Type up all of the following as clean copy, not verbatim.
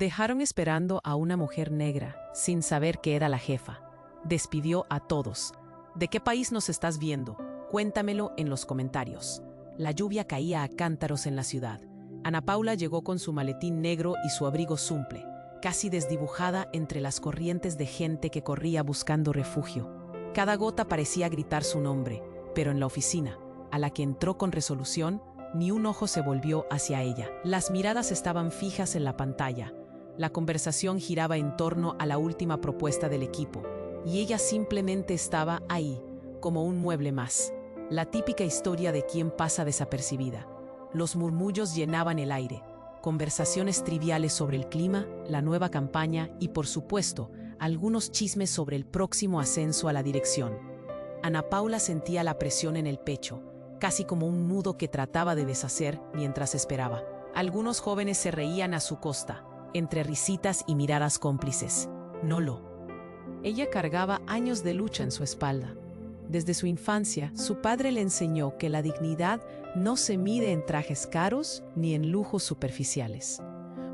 Dejaron esperando a una mujer negra, sin saber que era la jefa. Despidió a todos. ¿De qué país nos estás viendo? Cuéntamelo en los comentarios. La lluvia caía a cántaros en la ciudad. Ana Paula llegó con su maletín negro y su abrigo zumple, casi desdibujada entre las corrientes de gente que corría buscando refugio. Cada gota parecía gritar su nombre, pero en la oficina, a la que entró con resolución, ni un ojo se volvió hacia ella. Las miradas estaban fijas en la pantalla. La conversación giraba en torno a la última propuesta del equipo, y ella simplemente estaba ahí, como un mueble más. La típica historia de quien pasa desapercibida. Los murmullos llenaban el aire, conversaciones triviales sobre el clima, la nueva campaña y, por supuesto, algunos chismes sobre el próximo ascenso a la dirección. Ana Paula sentía la presión en el pecho, casi como un nudo que trataba de deshacer mientras esperaba. Algunos jóvenes se reían a su costa, entre risitas y miradas cómplices. Nolo. Ella cargaba años de lucha en su espalda. Desde su infancia, su padre le enseñó que la dignidad no se mide en trajes caros ni en lujos superficiales.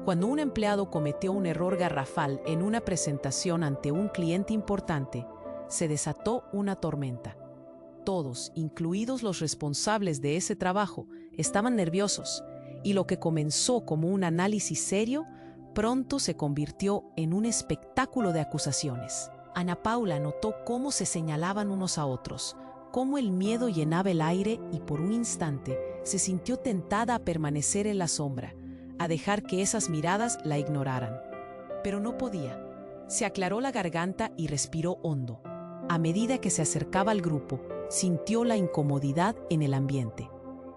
Cuando un empleado cometió un error garrafal en una presentación ante un cliente importante, se desató una tormenta. Todos, incluidos los responsables de ese trabajo, estaban nerviosos, y lo que comenzó como un análisis serio, pronto se convirtió en un espectáculo de acusaciones. Ana Paula notó cómo se señalaban unos a otros, cómo el miedo llenaba el aire y por un instante se sintió tentada a permanecer en la sombra, a dejar que esas miradas la ignoraran. Pero no podía. Se aclaró la garganta y respiró hondo. A medida que se acercaba al grupo, sintió la incomodidad en el ambiente.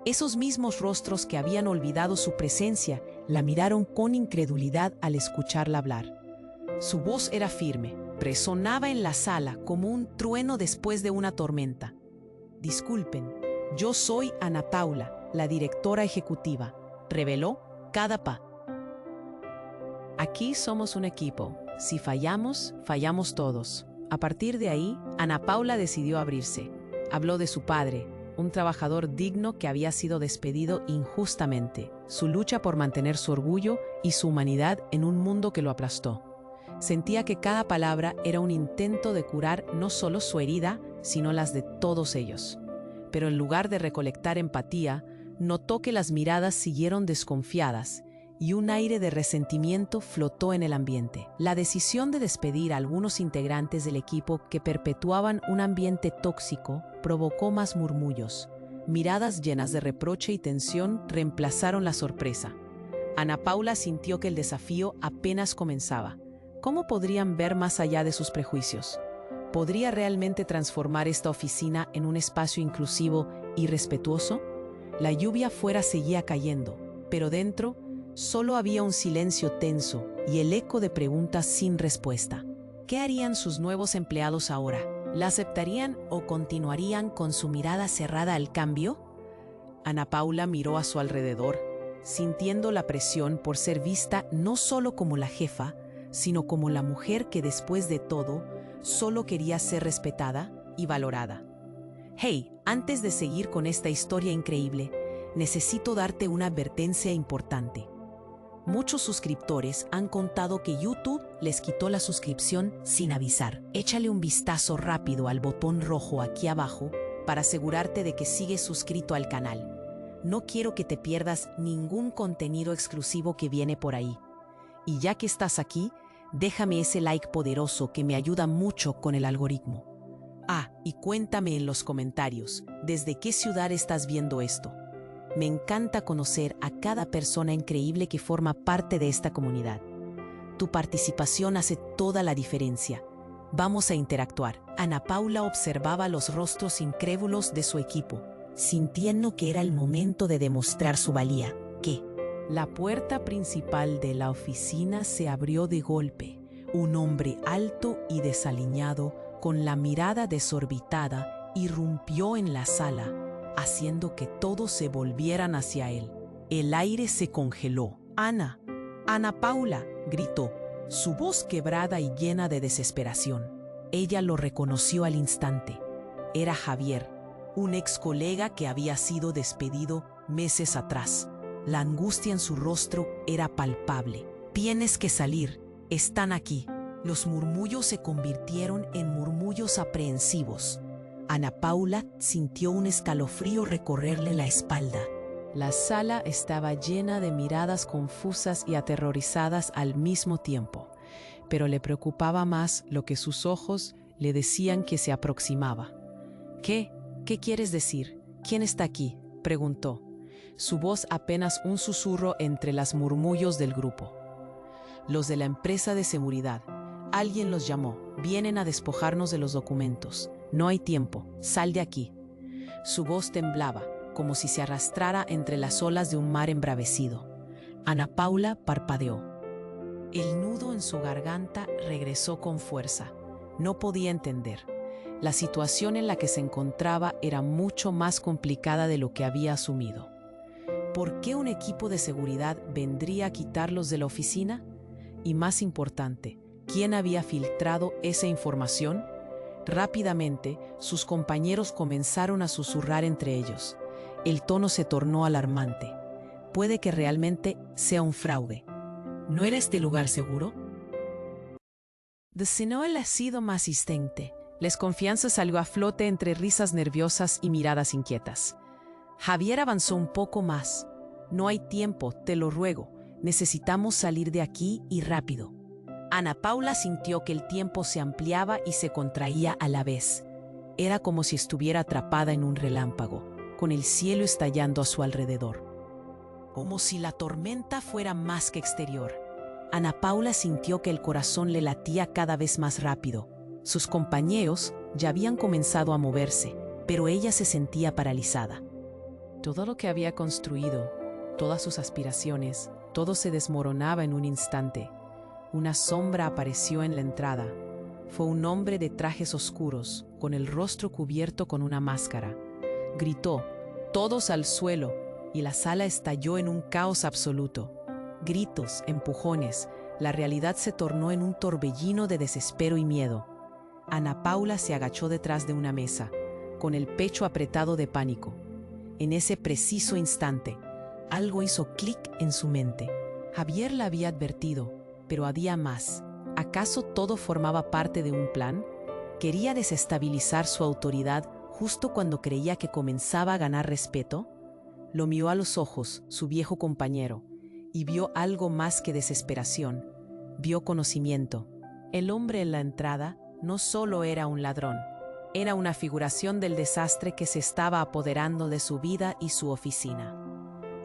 Esos mismos rostros que habían olvidado su presencia la miraron con incredulidad al escucharla hablar. Su voz era firme, resonaba en la sala como un trueno después de una tormenta. Disculpen, yo soy Ana Paula, la directora ejecutiva, reveló cada pa. Aquí somos un equipo. Si fallamos, fallamos todos. A partir de ahí, Ana Paula decidió abrirse. Habló de su padre, un trabajador digno que había sido despedido injustamente, su lucha por mantener su orgullo y su humanidad en un mundo que lo aplastó. Sentía que cada palabra era un intento de curar no solo su herida, sino las de todos ellos. Pero en lugar de recolectar empatía, notó que las miradas siguieron desconfiadas y un aire de resentimiento flotó en el ambiente. La decisión de despedir a algunos integrantes del equipo que perpetuaban un ambiente tóxico provocó más murmullos. Miradas llenas de reproche y tensión reemplazaron la sorpresa. Ana Paula sintió que el desafío apenas comenzaba. ¿Cómo podrían ver más allá de sus prejuicios? ¿Podría realmente transformar esta oficina en un espacio inclusivo y respetuoso? La lluvia afuera seguía cayendo, pero dentro solo había un silencio tenso y el eco de preguntas sin respuesta. ¿Qué harían sus nuevos empleados ahora? ¿La aceptarían o continuarían con su mirada cerrada al cambio? Ana Paula miró a su alrededor, sintiendo la presión por ser vista no solo como la jefa, sino como la mujer que después de todo solo quería ser respetada y valorada. Hey, antes de seguir con esta historia increíble, necesito darte una advertencia importante. Muchos suscriptores han contado que YouTube les quitó la suscripción sin avisar. Échale un vistazo rápido al botón rojo aquí abajo para asegurarte de que sigues suscrito al canal. No quiero que te pierdas ningún contenido exclusivo que viene por ahí. Y ya que estás aquí, déjame ese like poderoso que me ayuda mucho con el algoritmo. Ah, y cuéntame en los comentarios, ¿desde qué ciudad estás viendo esto? Me encanta conocer a cada persona increíble que forma parte de esta comunidad. Tu participación hace toda la diferencia. Vamos a interactuar. Ana Paula observaba los rostros incrédulos de su equipo, sintiendo que era el momento de demostrar su valía. ¿Qué? La puerta principal de la oficina se abrió de golpe. Un hombre alto y desaliñado, con la mirada desorbitada, irrumpió en la sala, haciendo que todos se volvieran hacia él. El aire se congeló. «Ana, Ana Paula», gritó, su voz quebrada y llena de desesperación. Ella lo reconoció al instante. Era Javier, un ex colega que había sido despedido meses atrás. La angustia en su rostro era palpable. Tienes que salir. Están aquí. Los murmullos se convirtieron en murmullos aprehensivos. Ana Paula sintió un escalofrío recorrerle la espalda. La sala estaba llena de miradas confusas y aterrorizadas al mismo tiempo, pero le preocupaba más lo que sus ojos le decían que se aproximaba. ¿Qué? ¿Qué quieres decir? ¿Quién está aquí?, preguntó, su voz apenas un susurro entre los murmullos del grupo. Los de la empresa de seguridad. Alguien los llamó. Vienen a despojarnos de los documentos. No hay tiempo. Sal de aquí. Su voz temblaba, como si se arrastrara entre las olas de un mar embravecido. Ana Paula parpadeó. El nudo en su garganta regresó con fuerza. No podía entender. La situación en la que se encontraba era mucho más complicada de lo que había asumido. ¿Por qué un equipo de seguridad vendría a quitarlos de la oficina? Y más importante, ¿quién había filtrado esa información? Rápidamente, sus compañeros comenzaron a susurrar entre ellos. El tono se tornó alarmante. Puede que realmente sea un fraude. ¿No era este lugar seguro? Deseó el ácido más insistente. La desconfianza salió a flote entre risas nerviosas y miradas inquietas. Javier avanzó un poco más. No hay tiempo, te lo ruego. Necesitamos salir de aquí y rápido. Ana Paula sintió que el tiempo se ampliaba y se contraía a la vez. Era como si estuviera atrapada en un relámpago, con el cielo estallando a su alrededor. Como si la tormenta fuera más que exterior. Ana Paula sintió que el corazón le latía cada vez más rápido. Sus compañeros ya habían comenzado a moverse, pero ella se sentía paralizada. Todo lo que había construido, todas sus aspiraciones, todo se desmoronaba en un instante. Una sombra apareció en la entrada. Fue un hombre de trajes oscuros, con el rostro cubierto con una máscara. Gritó, todos al suelo, y la sala estalló en un caos absoluto. Gritos, empujones, la realidad se tornó en un torbellino de desespero y miedo. Ana Paula se agachó detrás de una mesa, con el pecho apretado de pánico. En ese preciso instante, algo hizo clic en su mente. Javier la había advertido, pero había más. ¿Acaso todo formaba parte de un plan? ¿Quería desestabilizar su autoridad justo cuando creía que comenzaba a ganar respeto? Lo miró a los ojos, su viejo compañero, y vio algo más que desesperación. Vio conocimiento. El hombre en la entrada no solo era un ladrón, era una figuración del desastre que se estaba apoderando de su vida y su oficina.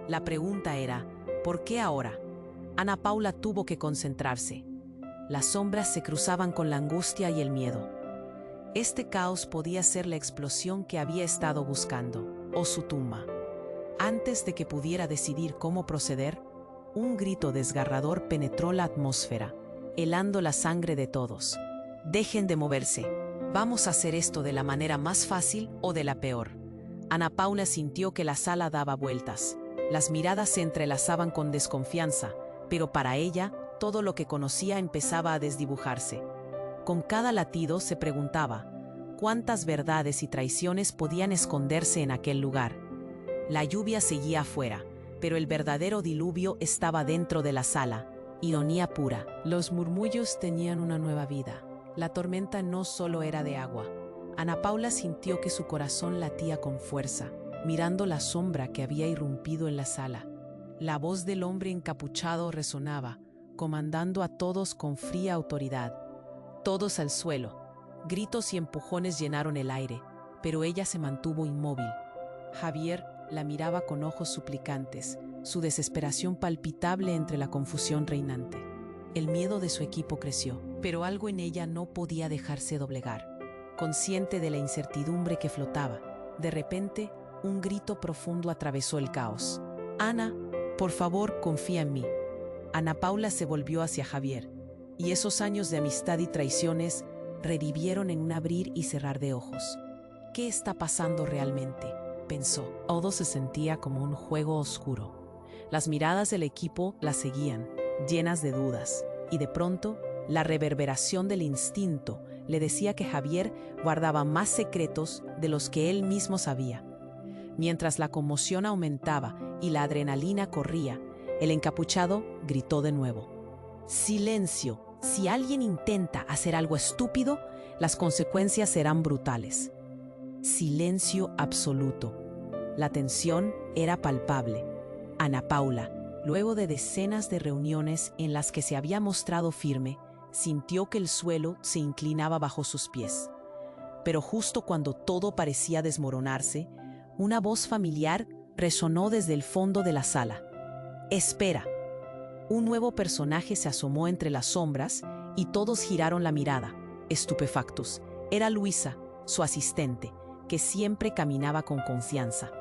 La pregunta era, ¿por qué ahora? Ana Paula tuvo que concentrarse. Las sombras se cruzaban con la angustia y el miedo. Este caos podía ser la explosión que había estado buscando, o su tumba. Antes de que pudiera decidir cómo proceder, un grito desgarrador penetró la atmósfera, helando la sangre de todos. Dejen de moverse. Vamos a hacer esto de la manera más fácil o de la peor. Ana Paula sintió que la sala daba vueltas. Las miradas se entrelazaban con desconfianza, pero para ella, todo lo que conocía empezaba a desdibujarse. Con cada latido se preguntaba, ¿cuántas verdades y traiciones podían esconderse en aquel lugar? La lluvia seguía afuera, pero el verdadero diluvio estaba dentro de la sala. Ironía pura. Los murmullos tenían una nueva vida. La tormenta no solo era de agua. Ana Paula sintió que su corazón latía con fuerza, mirando la sombra que había irrumpido en la sala. La voz del hombre encapuchado resonaba, comandando a todos con fría autoridad. Todos al suelo. Gritos y empujones llenaron el aire, pero ella se mantuvo inmóvil. Javier la miraba con ojos suplicantes, su desesperación palpitable entre la confusión reinante. El miedo de su equipo creció, pero algo en ella no podía dejarse doblegar. Consciente de la incertidumbre que flotaba, de repente, un grito profundo atravesó el caos. «Ana, por favor, confía en mí». Ana Paula se volvió hacia Javier, y esos años de amistad y traiciones revivieron en un abrir y cerrar de ojos. ¿Qué está pasando realmente?, pensó. Todo se sentía como un juego oscuro. Las miradas del equipo la seguían, llenas de dudas, y de pronto, la reverberación del instinto le decía que Javier guardaba más secretos de los que él mismo sabía. Mientras la conmoción aumentaba y la adrenalina corría, el encapuchado gritó de nuevo. Silencio. Si alguien intenta hacer algo estúpido, las consecuencias serán brutales. Silencio absoluto. La tensión era palpable. Ana Paula, luego de decenas de reuniones en las que se había mostrado firme, sintió que el suelo se inclinaba bajo sus pies. Pero justo cuando todo parecía desmoronarse, una voz familiar resonó desde el fondo de la sala. «Espera». Un nuevo personaje se asomó entre las sombras y todos giraron la mirada, estupefactos. Era Luisa, su asistente, que siempre caminaba con confianza.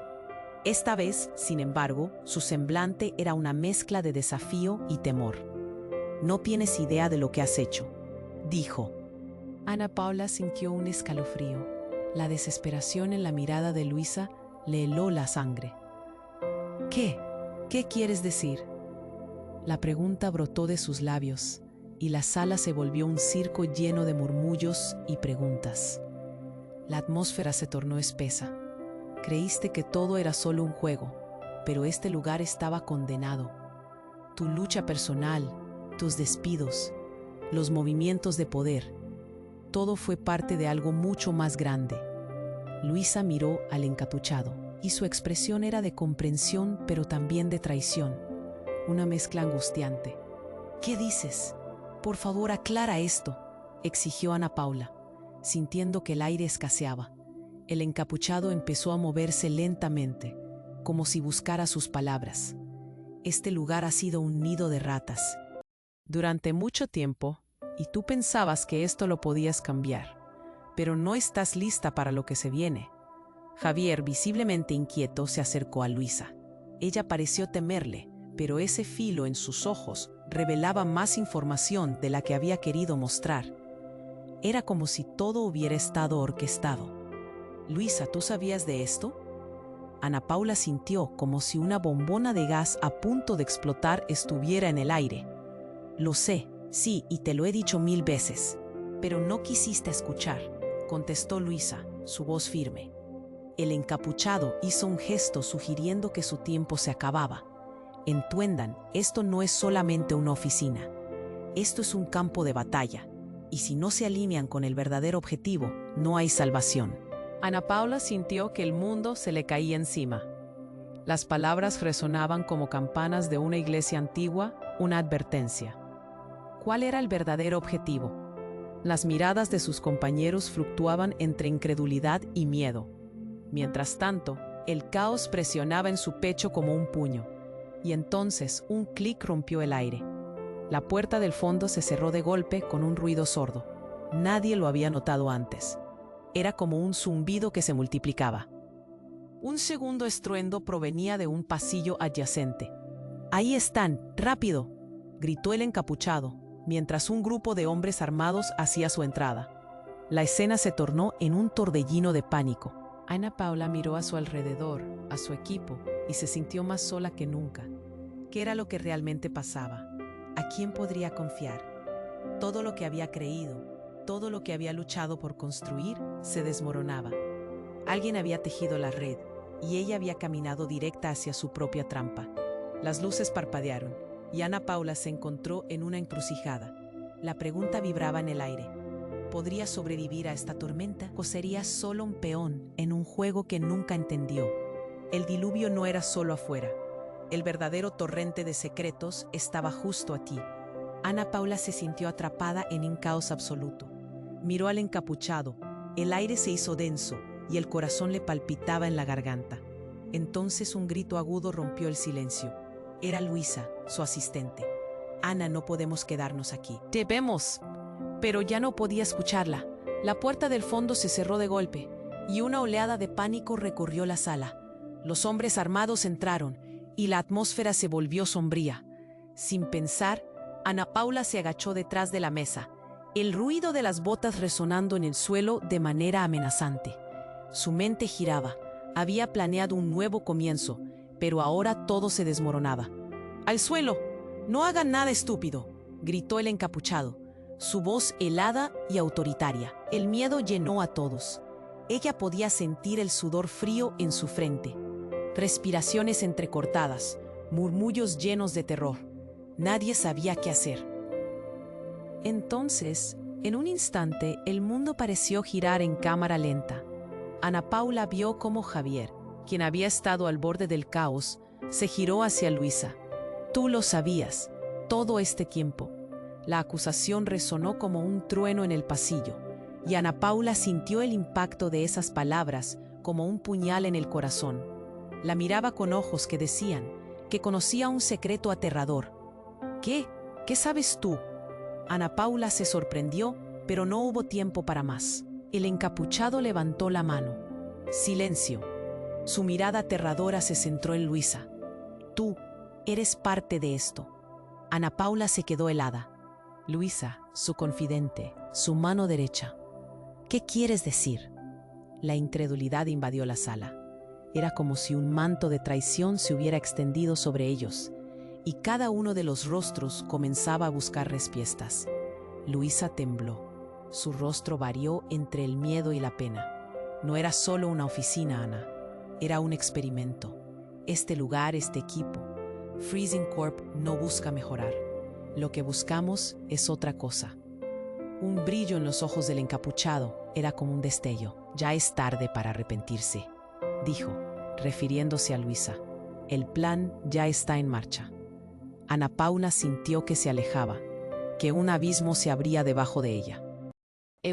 Esta vez, sin embargo, su semblante era una mezcla de desafío y temor. «No tienes idea de lo que has hecho», dijo. Ana Paula sintió un escalofrío. La desesperación en la mirada de Luisa le heló la sangre. «¿Qué? ¿Qué quieres decir?». La pregunta brotó de sus labios, y la sala se volvió un circo lleno de murmullos y preguntas. La atmósfera se tornó espesa. Creíste que todo era solo un juego, pero este lugar estaba condenado. Tu lucha personal, tus despidos, los movimientos de poder, todo fue parte de algo mucho más grande. Luisa miró al encapuchado, y su expresión era de comprensión, pero también de traición. Una mezcla angustiante. «¿Qué dices? Por favor, aclara esto», exigió Ana Paula, sintiendo que el aire escaseaba. El encapuchado empezó a moverse lentamente, como si buscara sus palabras. «Este lugar ha sido un nido de ratas durante mucho tiempo, y tú pensabas que esto lo podías cambiar, pero no estás lista para lo que se viene». Javier, visiblemente inquieto, se acercó a Luisa. Ella pareció temerle, pero ese filo en sus ojos revelaba más información de la que había querido mostrar. Era como si todo hubiera estado orquestado. «Luisa, ¿tú sabías de esto?». Ana Paula sintió como si una bombona de gas a punto de explotar estuviera en el aire. «Lo sé, sí, y te lo he dicho 1000 veces. Pero no quisiste escuchar», contestó Luisa, su voz firme. El encapuchado hizo un gesto sugiriendo que su tiempo se acababa. «Entiendan, esto no es solamente una oficina. Esto es un campo de batalla, y si no se alinean con el verdadero objetivo, no hay salvación». Ana Paula sintió que el mundo se le caía encima. Las palabras resonaban como campanas de una iglesia antigua, una advertencia. ¿Cuál era el verdadero objetivo? Las miradas de sus compañeros fluctuaban entre incredulidad y miedo. Mientras tanto, el caos presionaba en su pecho como un puño. Y entonces un clic rompió el aire. La puerta del fondo se cerró de golpe con un ruido sordo. Nadie lo había notado antes. Era como un zumbido que se multiplicaba. Un segundo estruendo provenía de un pasillo adyacente. «Ahí están, rápido», gritó el encapuchado, mientras un grupo de hombres armados hacía su entrada. La escena se tornó en un torbellino de pánico. Ana Paula miró a su alrededor, a su equipo, y se sintió más sola que nunca. ¿Qué era lo que realmente pasaba? ¿A quién podría confiar? Todo lo que había creído, todo lo que había luchado por construir, se desmoronaba. Alguien había tejido la red, y ella había caminado directa hacia su propia trampa. Las luces parpadearon, y Ana Paula se encontró en una encrucijada. La pregunta vibraba en el aire. ¿Podría sobrevivir a esta tormenta o sería solo un peón en un juego que nunca entendió? El diluvio no era solo afuera. El verdadero torrente de secretos estaba justo aquí. Ana Paula se sintió atrapada en un caos absoluto. Miró al encapuchado. El aire se hizo denso y el corazón le palpitaba en la garganta. Entonces un grito agudo rompió el silencio. Era Luisa, su asistente. «Ana, no podemos quedarnos aquí». «Debemos». Pero ya no podía escucharla. La puerta del fondo se cerró de golpe, y una oleada de pánico recorrió la sala. Los hombres armados entraron, y la atmósfera se volvió sombría. Sin pensar, Ana Paula se agachó detrás de la mesa, el ruido de las botas resonando en el suelo de manera amenazante. Su mente giraba. Había planeado un nuevo comienzo, pero ahora todo se desmoronaba. «¡Al suelo! ¡No hagan nada estúpido!», gritó el encapuchado, su voz helada y autoritaria. El miedo llenó a todos. Ella podía sentir el sudor frío en su frente. Respiraciones entrecortadas, murmullos llenos de terror. Nadie sabía qué hacer. Entonces, en un instante, el mundo pareció girar en cámara lenta. Ana Paula vio cómo Javier, quien había estado al borde del caos, se giró hacia Luisa. Tú lo sabías, todo este tiempo. La acusación resonó como un trueno en el pasillo, y Ana Paula sintió el impacto de esas palabras como un puñal en el corazón. La miraba con ojos que decían que conocía un secreto aterrador. ¿Qué? ¿Qué sabes tú? Ana Paula se sorprendió, pero no hubo tiempo para más. El encapuchado levantó la mano. Silencio. Su mirada aterradora se centró en Luisa. Tú eres parte de esto. Ana Paula se quedó helada. Luisa, su confidente, su mano derecha. ¿Qué quieres decir? La incredulidad invadió la sala. Era como si un manto de traición se hubiera extendido sobre ellos, y cada uno de los rostros comenzaba a buscar respuestas. Luisa tembló. Su rostro varió entre el miedo y la pena. No era solo una oficina, Ana. Era un experimento. Este lugar, este equipo, Freezing Corp no busca mejorar. Lo que buscamos es otra cosa. Un brillo en los ojos del encapuchado era como un destello. Ya es tarde para arrepentirse, dijo, refiriéndose a Luisa. El plan ya está en marcha. Ana Paula sintió que se alejaba, que un abismo se abría debajo de ella.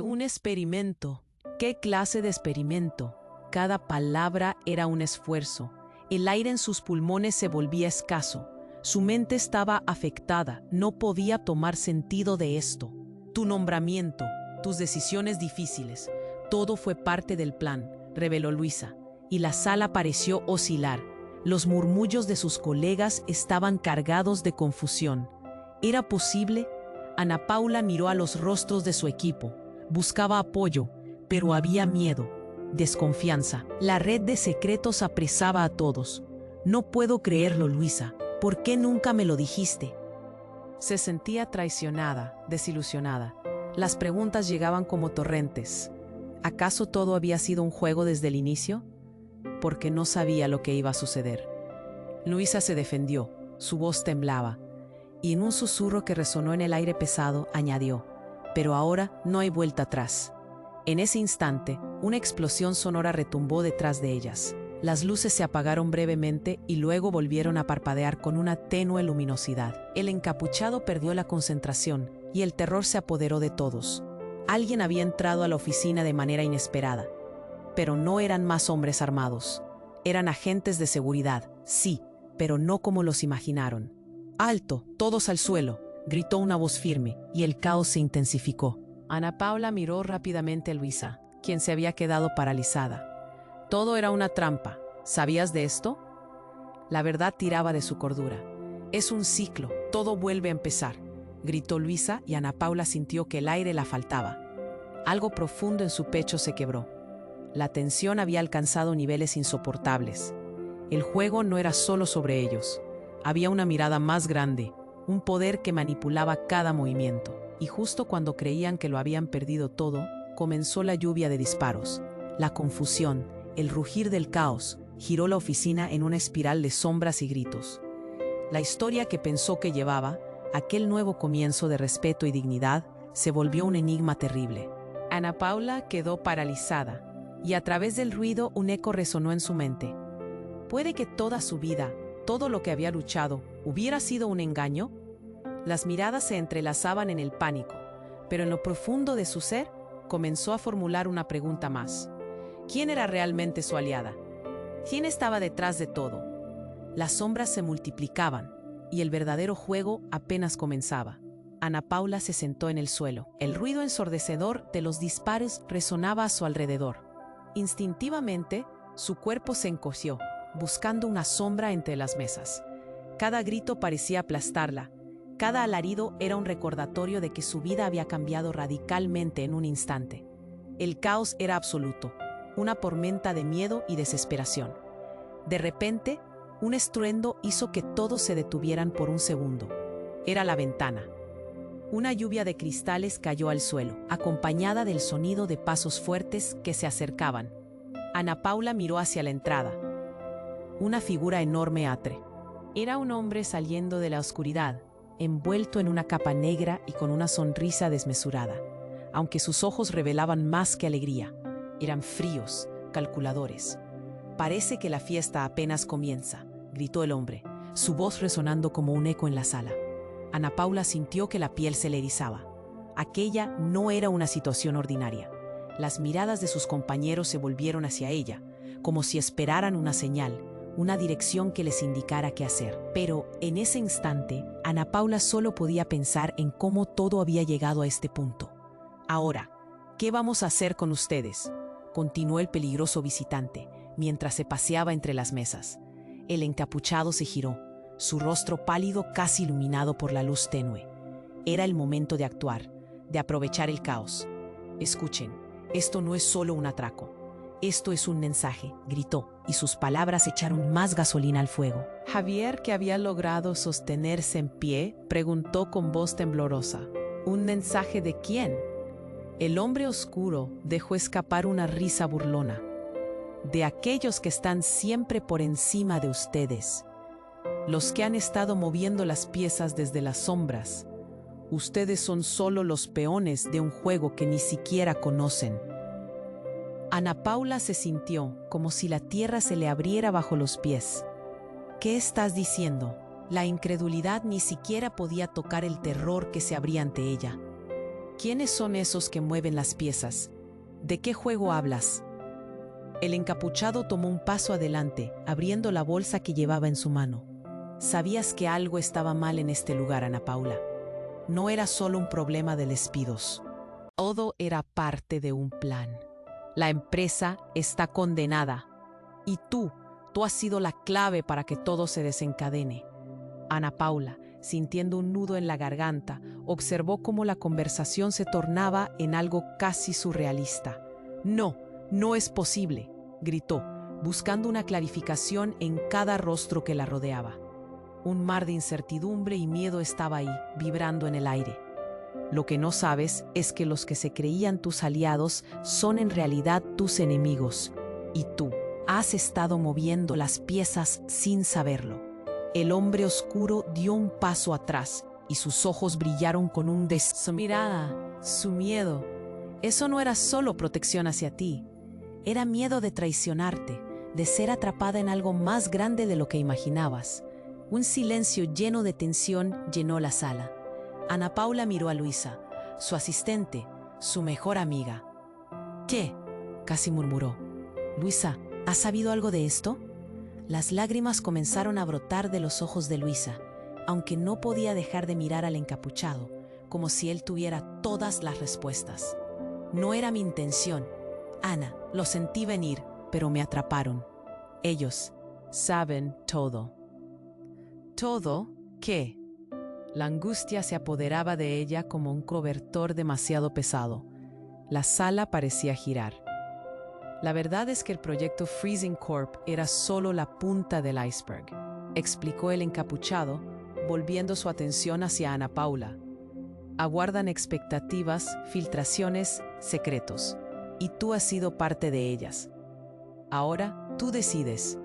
Un experimento. ¿Qué clase de experimento? Cada palabra era un esfuerzo. El aire en sus pulmones se volvía escaso. Su mente estaba afectada. No podía tomar sentido de esto. Tu nombramiento, tus decisiones difíciles, todo fue parte del plan, reveló Luisa, y la sala pareció oscilar. Los murmullos de sus colegas estaban cargados de confusión. ¿Era posible? Ana Paula miró a los rostros de su equipo. Buscaba apoyo, pero había miedo, desconfianza. La red de secretos apresaba a todos. No puedo creerlo, Luisa. ¿Por qué nunca me lo dijiste? Se sentía traicionada, desilusionada. Las preguntas llegaban como torrentes. ¿Acaso todo había sido un juego desde el inicio? Porque no sabía lo que iba a suceder. Luisa se defendió, su voz temblaba, y en un susurro que resonó en el aire pesado, añadió: pero ahora no hay vuelta atrás. En ese instante, una explosión sonora retumbó detrás de ellas. Las luces se apagaron brevemente y luego volvieron a parpadear con una tenue luminosidad. El encapuchado perdió la concentración y el terror se apoderó de todos. Alguien había entrado a la oficina de manera inesperada. Pero no eran más hombres armados. Eran agentes de seguridad, sí, pero no como los imaginaron. ¡Alto! ¡Todos al suelo!, gritó una voz firme, y el caos se intensificó. Ana Paula miró rápidamente a Luisa, quien se había quedado paralizada. Todo era una trampa. ¿Sabías de esto? La verdad tiraba de su cordura. Es un ciclo, todo vuelve a empezar, gritó Luisa, y Ana Paula sintió que el aire la faltaba. Algo profundo en su pecho se quebró. La tensión había alcanzado niveles insoportables. El juego no era solo sobre ellos. Había una mirada más grande, un poder que manipulaba cada movimiento. Y justo cuando creían que lo habían perdido todo, comenzó la lluvia de disparos. La confusión, el rugir del caos, giró la oficina en una espiral de sombras y gritos. La historia que pensó que llevaba, aquel nuevo comienzo de respeto y dignidad, se volvió un enigma terrible. Ana Paula quedó paralizada, y a través del ruido un eco resonó en su mente. ¿Puede que toda su vida, todo lo que había luchado, hubiera sido un engaño? Las miradas se entrelazaban en el pánico, pero en lo profundo de su ser, comenzó a formular una pregunta más. ¿Quién era realmente su aliada? ¿Quién estaba detrás de todo? Las sombras se multiplicaban, y el verdadero juego apenas comenzaba. Ana Paula se sentó en el suelo. El ruido ensordecedor de los disparos resonaba a su alrededor. Instintivamente, su cuerpo se encogió, buscando una sombra entre las mesas. Cada grito parecía aplastarla. Cada alarido era un recordatorio de que su vida había cambiado radicalmente en un instante. El caos era absoluto, una tormenta de miedo y desesperación. De repente, un estruendo hizo que todos se detuvieran por un segundo. Era la ventana. Una lluvia de cristales cayó al suelo, acompañada del sonido de pasos fuertes que se acercaban. Ana Paula miró hacia la entrada. Una figura enorme atre. Era un hombre saliendo de la oscuridad, envuelto en una capa negra y con una sonrisa desmesurada. Aunque sus ojos revelaban más que alegría, eran fríos, calculadores. «Parece que la fiesta apenas comienza», gritó el hombre, su voz resonando como un eco en la sala. Ana Paula sintió que la piel se le erizaba. Aquella no era una situación ordinaria. Las miradas de sus compañeros se volvieron hacia ella, como si esperaran una señal, una dirección que les indicara qué hacer. Pero, en ese instante, Ana Paula solo podía pensar en cómo todo había llegado a este punto. «Ahora, ¿qué vamos a hacer con ustedes?», continuó el peligroso visitante, mientras se paseaba entre las mesas. El encapuchado se giró, su rostro pálido casi iluminado por la luz tenue. Era el momento de actuar, de aprovechar el caos. «Escuchen, esto no es solo un atraco. Esto es un mensaje», gritó, y sus palabras echaron más gasolina al fuego. Javier, que había logrado sostenerse en pie, preguntó con voz temblorosa: «¿Un mensaje de quién?». El hombre oscuro dejó escapar una risa burlona. «De aquellos que están siempre por encima de ustedes. Los que han estado moviendo las piezas desde las sombras. Ustedes son solo los peones de un juego que ni siquiera conocen». Ana Paula se sintió como si la tierra se le abriera bajo los pies. «¿Qué estás diciendo?». La incredulidad ni siquiera podía tocar el terror que se abría ante ella. «¿Quiénes son esos que mueven las piezas? ¿De qué juego hablas?». El encapuchado tomó un paso adelante, abriendo la bolsa que llevaba en su mano. «Sabías que algo estaba mal en este lugar, Ana Paula. No era solo un problema de despidos. Todo era parte de un plan. La empresa está condenada. Y tú has sido la clave para que todo se desencadene». Ana Paula, sintiendo un nudo en la garganta, observó cómo la conversación se tornaba en algo casi surrealista. «No es posible», gritó, buscando una clarificación en cada rostro que la rodeaba. Un mar de incertidumbre y miedo estaba ahí, vibrando en el aire. «Lo que no sabes es que los que se creían tus aliados son en realidad tus enemigos. Y tú has estado moviendo las piezas sin saberlo». El hombre oscuro dio un paso atrás y sus ojos brillaron con un Su mirada, su miedo. Eso no era solo protección hacia ti. Era miedo de traicionarte, de ser atrapada en algo más grande de lo que imaginabas. Un silencio lleno de tensión llenó la sala. Ana Paula miró a Luisa, su asistente, su mejor amiga. «¿Qué?», casi murmuró. «Luisa, ¿has sabido algo de esto?». Las lágrimas comenzaron a brotar de los ojos de Luisa, aunque no podía dejar de mirar al encapuchado, como si él tuviera todas las respuestas. «No era mi intención, Ana, lo sentí venir, pero me atraparon. Ellos saben todo». «¿Todo qué?». La angustia se apoderaba de ella como un cobertor demasiado pesado. La sala parecía girar. «La verdad es que el proyecto Freezing Corp era solo la punta del iceberg», explicó el encapuchado, volviendo su atención hacia Ana Paula. «Aguardan expectativas, filtraciones, secretos. Y tú has sido parte de ellas. Ahora tú decides.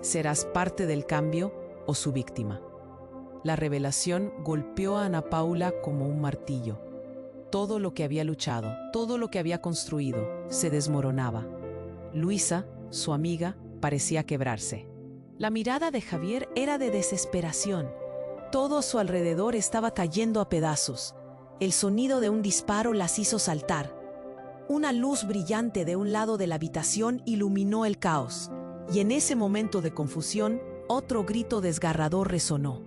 ¿Serás parte del cambio o su víctima?». La revelación golpeó a Ana Paula como un martillo. Todo lo que había luchado, todo lo que había construido, se desmoronaba. Luisa, su amiga, parecía quebrarse. La mirada de Javier era de desesperación. Todo a su alrededor estaba cayendo a pedazos. El sonido de un disparo las hizo saltar. Una luz brillante de un lado de la habitación iluminó el caos, y en ese momento de confusión, otro grito desgarrador resonó.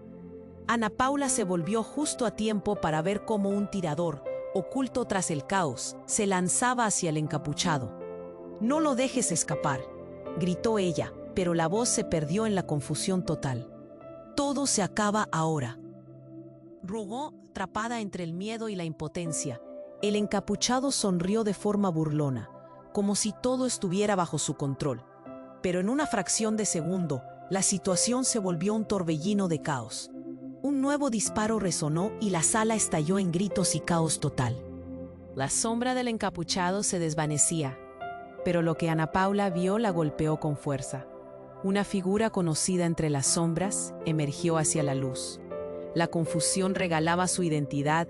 Ana Paula se volvió justo a tiempo para ver cómo un tirador, oculto tras el caos, se lanzaba hacia el encapuchado. «No lo dejes escapar», gritó ella, pero la voz se perdió en la confusión total. «Todo se acaba ahora», rogó, atrapada entre el miedo y la impotencia. El encapuchado sonrió de forma burlona, como si todo estuviera bajo su control. Pero en una fracción de segundo, la situación se volvió un torbellino de caos. Un nuevo disparo resonó y la sala estalló en gritos y caos total. La sombra del encapuchado se desvanecía, pero lo que Ana Paula vio la golpeó con fuerza. Una figura conocida entre las sombras emergió hacia la luz. La confusión regalaba su identidad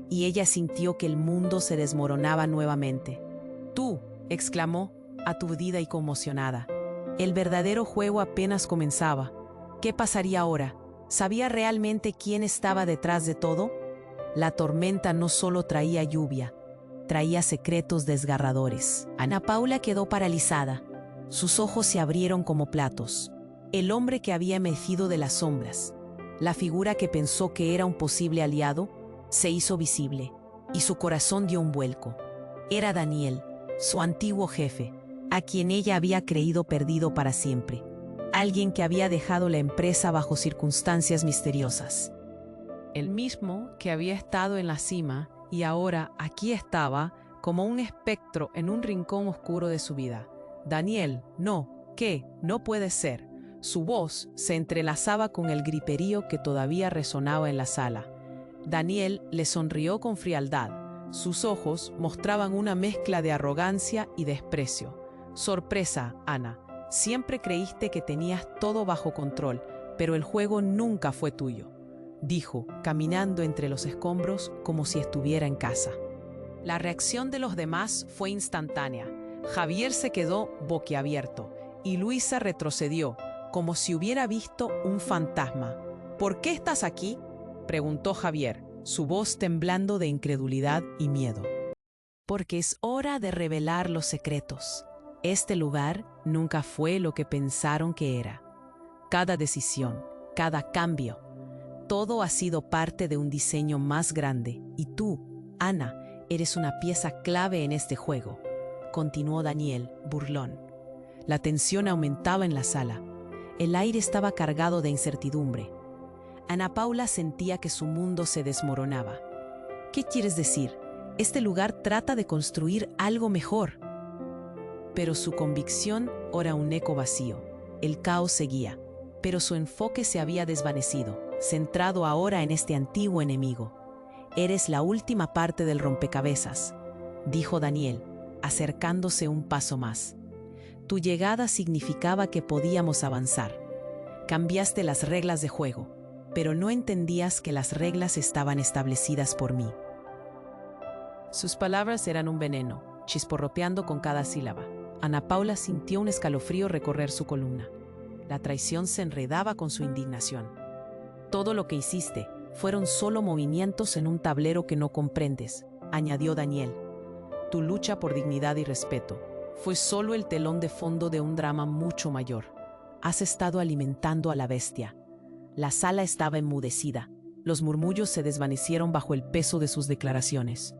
y ella sintió que el mundo se desmoronaba nuevamente. «Tú», exclamó, aturdida y conmocionada. El verdadero juego apenas comenzaba. ¿Qué pasaría ahora? ¿Sabía realmente quién estaba detrás de todo? La tormenta no solo traía lluvia, traía secretos desgarradores. Ana Paula quedó paralizada. Sus ojos se abrieron como platos. El hombre que había emergido de las sombras, la figura que pensó que era un posible aliado, se hizo visible, y su corazón dio un vuelco. Era Daniel, su antiguo jefe, a quien ella había creído perdido para siempre. Alguien que había dejado la empresa bajo circunstancias misteriosas. El mismo que había estado en la cima y ahora aquí estaba como un espectro en un rincón oscuro de su vida. «Daniel, no, ¿qué? No puede ser». Su voz se entrelazaba con el griterío que todavía resonaba en la sala. Daniel le sonrió con frialdad. Sus ojos mostraban una mezcla de arrogancia y desprecio. «Sorpresa, Ana. Siempre creíste que tenías todo bajo control, pero el juego nunca fue tuyo», dijo, caminando entre los escombros como si estuviera en casa. La reacción de los demás fue instantánea. Javier se quedó boquiabierto y Luisa retrocedió, como si hubiera visto un fantasma. «¿Por qué estás aquí?», preguntó Javier, su voz temblando de incredulidad y miedo. «Porque es hora de revelar los secretos. Este lugar nunca fue lo que pensaron que era. Cada decisión, cada cambio, todo ha sido parte de un diseño más grande, y tú, Ana, eres una pieza clave en este juego», continuó Daniel, burlón. La tensión aumentaba en la sala. El aire estaba cargado de incertidumbre. Ana Paula sentía que su mundo se desmoronaba. «¿Qué quieres decir? Este lugar trata de construir algo mejor». Pero su convicción era un eco vacío. El caos seguía, pero su enfoque se había desvanecido, centrado ahora en este antiguo enemigo. «Eres la última parte del rompecabezas», dijo Daniel, acercándose un paso más. «Tu llegada significaba que podíamos avanzar. Cambiaste las reglas de juego, pero no entendías que las reglas estaban establecidas por mí». Sus palabras eran un veneno, chisporroteando con cada sílaba. Ana Paula sintió un escalofrío recorrer su columna. La traición se enredaba con su indignación. «Todo lo que hiciste fueron solo movimientos en un tablero que no comprendes», añadió Daniel. «Tu lucha por dignidad y respeto fue solo el telón de fondo de un drama mucho mayor. Has estado alimentando a la bestia». La sala estaba enmudecida. Los murmullos se desvanecieron bajo el peso de sus declaraciones.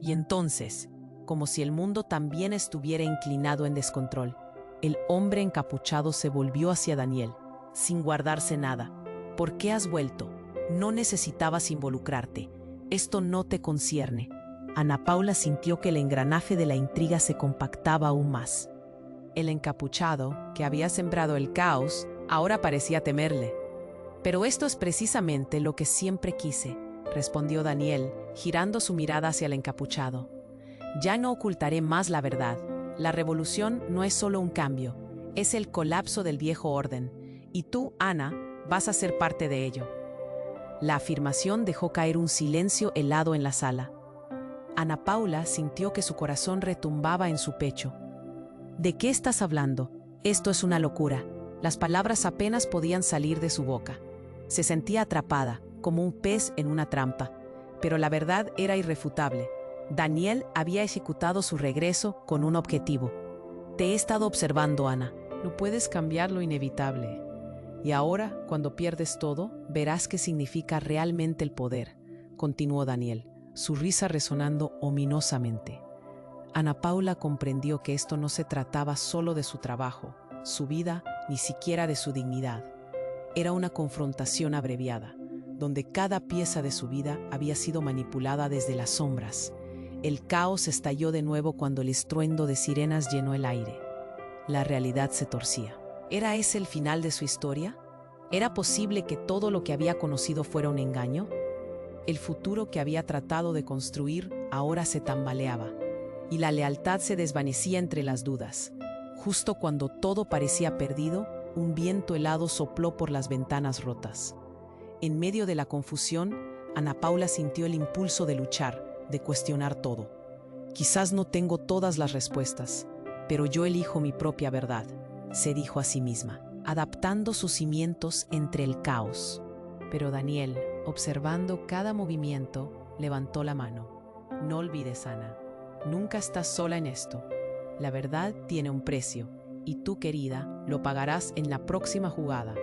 Y entonces, como si el mundo también estuviera inclinado en descontrol, el hombre encapuchado se volvió hacia Daniel, sin guardarse nada. «¿Por qué has vuelto? No necesitabas involucrarte. Esto no te concierne». Ana Paula sintió que el engranaje de la intriga se compactaba aún más. El encapuchado, que había sembrado el caos, ahora parecía temerle. «Pero esto es precisamente lo que siempre quise», respondió Daniel, girando su mirada hacia el encapuchado. «Ya no ocultaré más la verdad. La revolución no es solo un cambio, es el colapso del viejo orden, y tú, Ana, vas a ser parte de ello». La afirmación dejó caer un silencio helado en la sala. Ana Paula sintió que su corazón retumbaba en su pecho. «¿De qué estás hablando? Esto es una locura». Las palabras apenas podían salir de su boca. Se sentía atrapada, como un pez en una trampa. Pero la verdad era irrefutable. Daniel había ejecutado su regreso con un objetivo. «Te he estado observando, Ana. No puedes cambiar lo inevitable. Y ahora, cuando pierdes todo, verás qué significa realmente el poder», continuó Daniel, su risa resonando ominosamente. Ana Paula comprendió que esto no se trataba solo de su trabajo, su vida, ni siquiera de su dignidad. Era una confrontación abreviada, donde cada pieza de su vida había sido manipulada desde las sombras. El caos estalló de nuevo cuando el estruendo de sirenas llenó el aire. La realidad se torcía. ¿Era ese el final de su historia? ¿Era posible que todo lo que había conocido fuera un engaño? El futuro que había tratado de construir ahora se tambaleaba, y la lealtad se desvanecía entre las dudas. Justo cuando todo parecía perdido, un viento helado sopló por las ventanas rotas. En medio de la confusión, Ana Paula sintió el impulso de luchar, de cuestionar todo. Quizás no tengo todas las respuestas, pero yo elijo mi propia verdad, se dijo a sí misma, adaptando sus cimientos entre el caos. Pero Daniel, observando cada movimiento, levantó la mano. No olvides, Ana, nunca estás sola en esto. La verdad tiene un precio, y tú, querida, lo pagarás en la próxima jugada.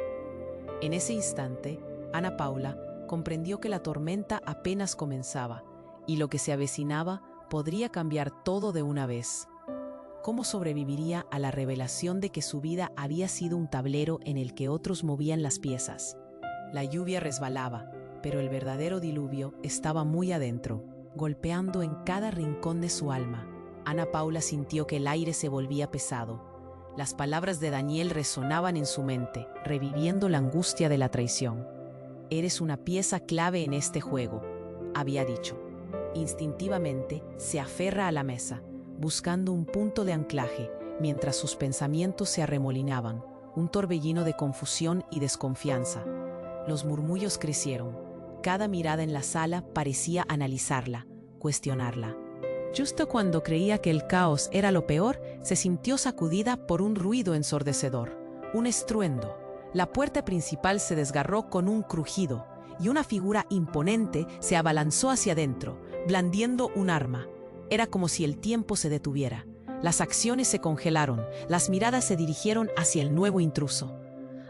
En ese instante, Ana Paula comprendió que la tormenta apenas comenzaba, y lo que se avecinaba podría cambiar todo de una vez. ¿Cómo sobreviviría a la revelación de que su vida había sido un tablero en el que otros movían las piezas? La lluvia resbalaba, pero el verdadero diluvio estaba muy adentro, golpeando en cada rincón de su alma. Ana Paula sintió que el aire se volvía pesado. Las palabras de Daniel resonaban en su mente, reviviendo la angustia de la traición. «Eres una pieza clave en este juego», había dicho. Instintivamente se aferra a la mesa, buscando un punto de anclaje, mientras sus pensamientos se arremolinaban, un torbellino de confusión y desconfianza. Los murmullos crecieron. Cada mirada en la sala parecía analizarla, cuestionarla. Justo cuando creía que el caos era lo peor, se sintió sacudida por un ruido ensordecedor, un estruendo. La puerta principal se desgarró con un crujido, y una figura imponente se abalanzó hacia adentro, blandiendo un arma. Era como si el tiempo se detuviera. Las acciones se congelaron, las miradas se dirigieron hacia el nuevo intruso.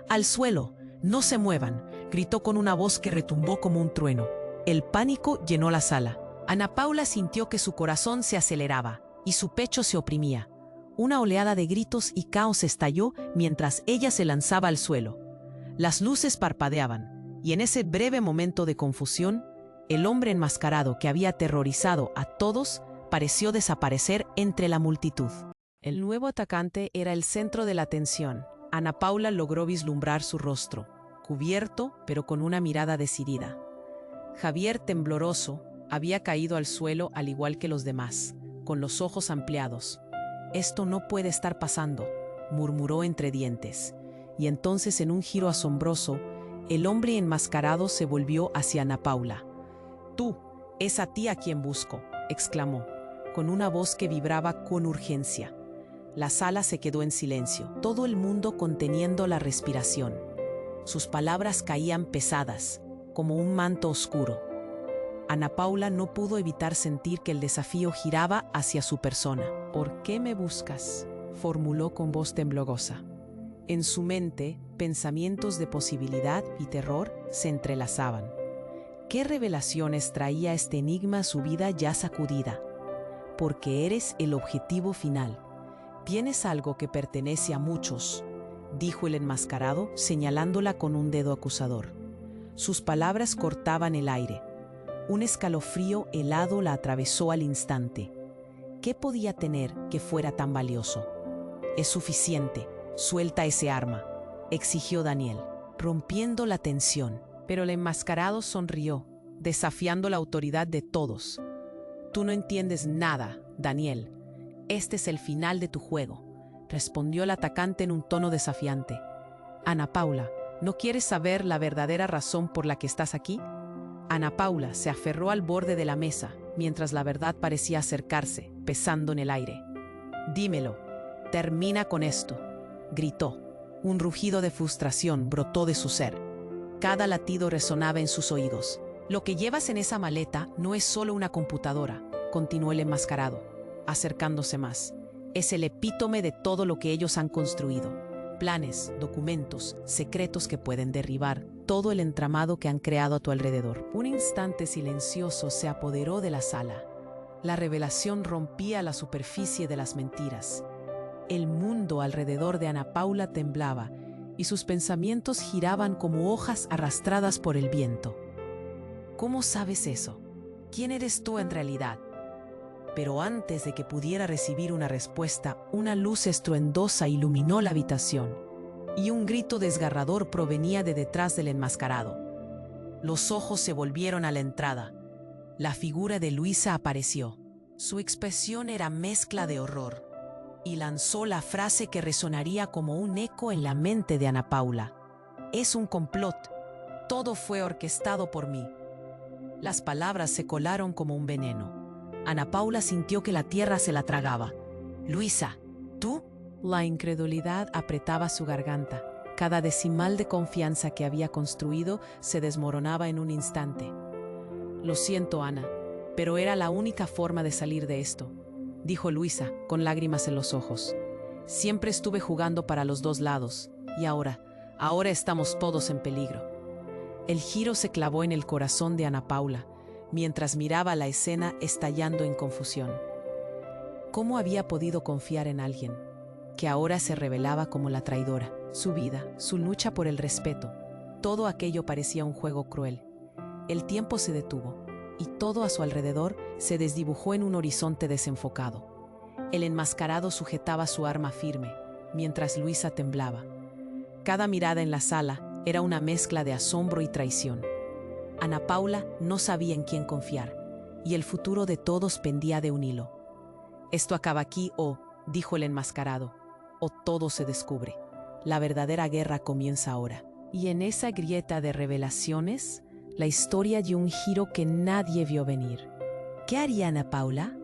«¡Al suelo! ¡No se muevan!», gritó con una voz que retumbó como un trueno. El pánico llenó la sala. Ana Paula sintió que su corazón se aceleraba y su pecho se oprimía. Una oleada de gritos y caos estalló mientras ella se lanzaba al suelo. Las luces parpadeaban, y en ese breve momento de confusión, el hombre enmascarado que había aterrorizado a todos pareció desaparecer entre la multitud. El nuevo atacante era el centro de la atención. Ana Paula logró vislumbrar su rostro, cubierto pero con una mirada decidida. Javier, tembloroso, había caído al suelo al igual que los demás, con los ojos ampliados. «Esto no puede estar pasando», murmuró entre dientes. Y entonces, en un giro asombroso, el hombre enmascarado se volvió hacia Ana Paula. «Tú, es a ti a quien busco», exclamó, con una voz que vibraba con urgencia. La sala se quedó en silencio, todo el mundo conteniendo la respiración. Sus palabras caían pesadas, como un manto oscuro. Ana Paula no pudo evitar sentir que el desafío giraba hacia su persona. «¿Por qué me buscas?», formuló con voz temblorosa. En su mente, pensamientos de posibilidad y terror se entrelazaban. ¿Qué revelaciones traía este enigma a su vida ya sacudida? «Porque eres el objetivo final. Tienes algo que pertenece a muchos», dijo el enmascarado, señalándola con un dedo acusador. Sus palabras cortaban el aire. Un escalofrío helado la atravesó al instante. ¿Qué podía tener que fuera tan valioso? «Es suficiente. Suelta ese arma», exigió Daniel, rompiendo la tensión. Pero el enmascarado sonrió, desafiando la autoridad de todos. «Tú no entiendes nada, Daniel. Este es el final de tu juego», respondió el atacante en un tono desafiante. «Ana Paula, ¿no quieres saber la verdadera razón por la que estás aquí?». Ana Paula se aferró al borde de la mesa, mientras la verdad parecía acercarse, pesando en el aire. «Dímelo. Termina con esto», gritó. Un rugido de frustración brotó de su ser. Cada latido resonaba en sus oídos. «Lo que llevas en esa maleta no es solo una computadora», continuó el enmascarado, acercándose más. «Es el epítome de todo lo que ellos han construido. Planes, documentos, secretos que pueden derribar todo el entramado que han creado a tu alrededor». Un instante silencioso se apoderó de la sala. La revelación rompía la superficie de las mentiras. El mundo alrededor de Ana Paula temblaba y sus pensamientos giraban como hojas arrastradas por el viento. «¿Cómo sabes eso? ¿Quién eres tú en realidad?». Pero antes de que pudiera recibir una respuesta, una luz estruendosa iluminó la habitación, y un grito desgarrador provenía de detrás del enmascarado. Los ojos se volvieron a la entrada. La figura de Luisa apareció. Su expresión era mezcla de horror, y lanzó la frase que resonaría como un eco en la mente de Ana Paula. «Es un complot. Todo fue orquestado por mí. Las palabras se colaron como un veneno. Ana Paula sintió que la tierra se la tragaba. Luisa, ¿tú? La incredulidad apretaba su garganta. Cada decimal de confianza que había construido se desmoronaba en un instante. Lo siento, Ana, pero era la única forma de salir de esto, dijo Luisa, con lágrimas en los ojos. Siempre estuve jugando para los dos lados, y ahora estamos todos en peligro. El giro se clavó en el corazón de Ana Paula, mientras miraba la escena estallando en confusión. ¿Cómo había podido confiar en alguien que ahora se revelaba como la traidora? Su vida, su lucha por el respeto, todo aquello parecía un juego cruel. El tiempo se detuvo, y todo a su alrededor se desdibujó en un horizonte desenfocado. El enmascarado sujetaba su arma firme, mientras Luisa temblaba. Cada mirada en la sala era una mezcla de asombro y traición. Ana Paula no sabía en quién confiar, y el futuro de todos pendía de un hilo. Esto acaba aquí dijo el enmascarado, o todo se descubre. La verdadera guerra comienza ahora. Y en esa grieta de revelaciones, la historia dio un giro que nadie vio venir. ¿Qué haría Ana Paula?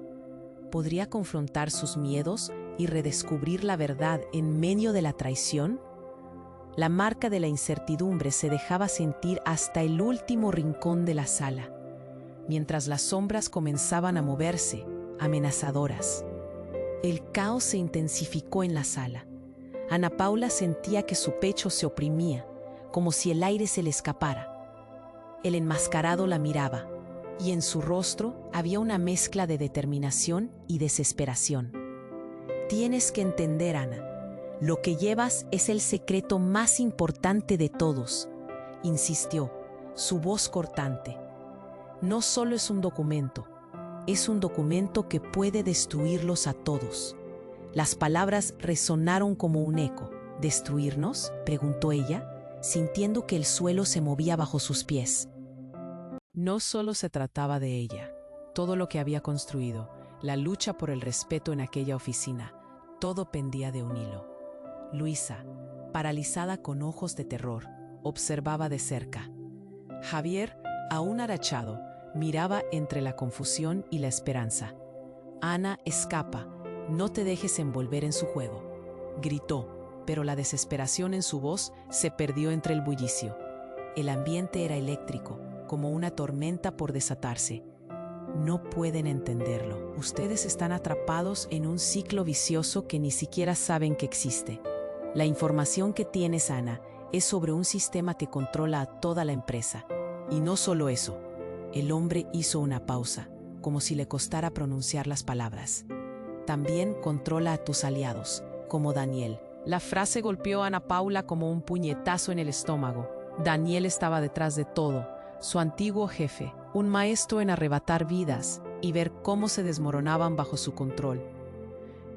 ¿Podría confrontar sus miedos y redescubrir la verdad en medio de la traición? La marca de la incertidumbre se dejaba sentir hasta el último rincón de la sala, mientras las sombras comenzaban a moverse, amenazadoras. El caos se intensificó en la sala. Ana Paula sentía que su pecho se oprimía, como si el aire se le escapara. El enmascarado la miraba, y en su rostro había una mezcla de determinación y desesperación. Tienes que entender, Ana. Lo que llevas es el secreto más importante de todos, insistió, su voz cortante. No solo es un documento que puede destruirlos a todos. Las palabras resonaron como un eco. ¿Destruirnos?, preguntó ella, sintiendo que el suelo se movía bajo sus pies. No solo se trataba de ella, todo lo que había construido, la lucha por el respeto en aquella oficina, todo pendía de un hilo. Luisa, paralizada con ojos de terror, observaba de cerca. Javier, aún agachado, miraba entre la confusión y la esperanza. Ana, escapa, no te dejes envolver en su juego, gritó, pero la desesperación en su voz se perdió entre el bullicio. El ambiente era eléctrico, como una tormenta por desatarse. No pueden entenderlo. Ustedes están atrapados en un ciclo vicioso que ni siquiera saben que existe. La información que tienes, Ana, es sobre un sistema que controla a toda la empresa. Y no solo eso. El hombre hizo una pausa, como si le costara pronunciar las palabras. También controla a tus aliados, como Daniel. La frase golpeó a Ana Paula como un puñetazo en el estómago. Daniel estaba detrás de todo, su antiguo jefe, un maestro en arrebatar vidas y ver cómo se desmoronaban bajo su control.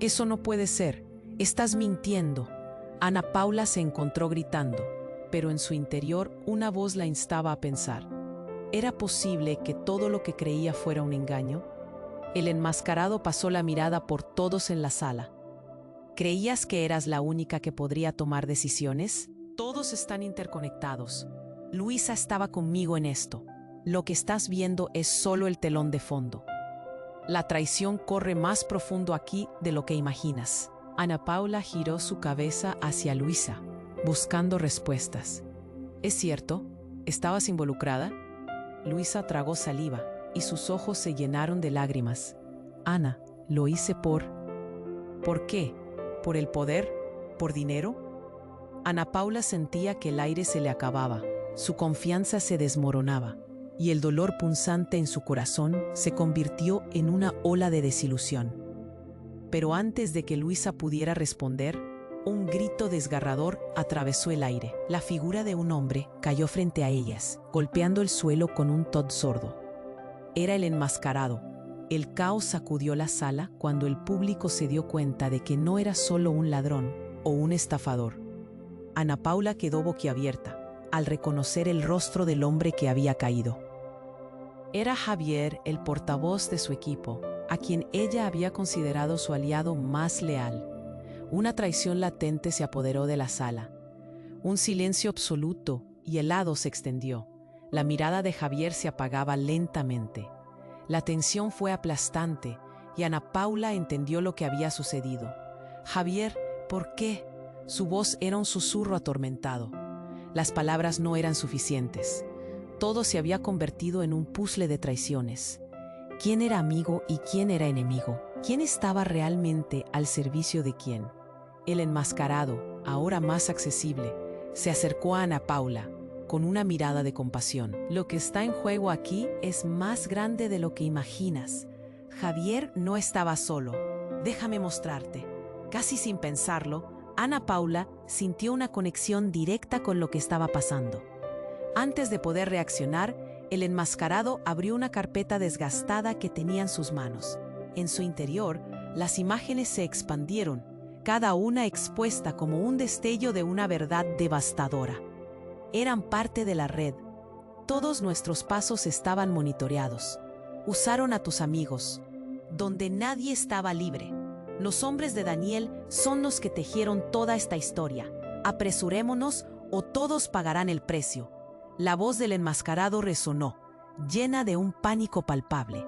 Eso no puede ser, estás mintiendo. Ana Paula se encontró gritando, pero en su interior una voz la instaba a pensar. ¿Era posible que todo lo que creía fuera un engaño? El enmascarado pasó la mirada por todos en la sala. ¿Creías que eras la única que podría tomar decisiones? Todos están interconectados. Luisa estaba conmigo en esto. Lo que estás viendo es solo el telón de fondo. La traición corre más profundo aquí de lo que imaginas. Ana Paula giró su cabeza hacia Luisa, buscando respuestas. ¿Es cierto? ¿Estabas involucrada? Luisa tragó saliva y sus ojos se llenaron de lágrimas. Ana, lo hice ¿por qué? ¿Por el poder? ¿Por dinero? Ana Paula sentía que el aire se le acababa, su confianza se desmoronaba, y el dolor punzante en su corazón se convirtió en una ola de desilusión. Pero antes de que Luisa pudiera responder, un grito desgarrador atravesó el aire. La figura de un hombre cayó frente a ellas, golpeando el suelo con un tos sordo. Era el enmascarado. El caos sacudió la sala cuando el público se dio cuenta de que no era solo un ladrón o un estafador. Ana Paula quedó boquiabierta al reconocer el rostro del hombre que había caído. Era Javier, el portavoz de su equipo, a quien ella había considerado su aliado más leal. Una traición latente se apoderó de la sala. Un silencio absoluto y el hado se extendió. La mirada de Javier se apagaba lentamente. La tensión fue aplastante y Ana Paula entendió lo que había sucedido. «Javier, ¿por qué?». Su voz era un susurro atormentado. Las palabras no eran suficientes. Todo se había convertido en un puzzle de traiciones. ¿Quién era amigo y quién era enemigo? ¿Quién estaba realmente al servicio de quién? El enmascarado, ahora más accesible, se acercó a Ana Paula con una mirada de compasión. «Lo que está en juego aquí es más grande de lo que imaginas. Javier no estaba solo. Déjame mostrarte». Casi sin pensarlo, Ana Paula sintió una conexión directa con lo que estaba pasando. Antes de poder reaccionar, el enmascarado abrió una carpeta desgastada que tenía en sus manos. En su interior, las imágenes se expandieron, cada una expuesta como un destello de una verdad devastadora. Eran parte de la red. Todos nuestros pasos estaban monitoreados. Usaron a tus amigos, donde nadie estaba libre. Los hombres de Daniel son los que tejieron toda esta historia. Apresurémonos o todos pagarán el precio. La voz del enmascarado resonó, llena de un pánico palpable.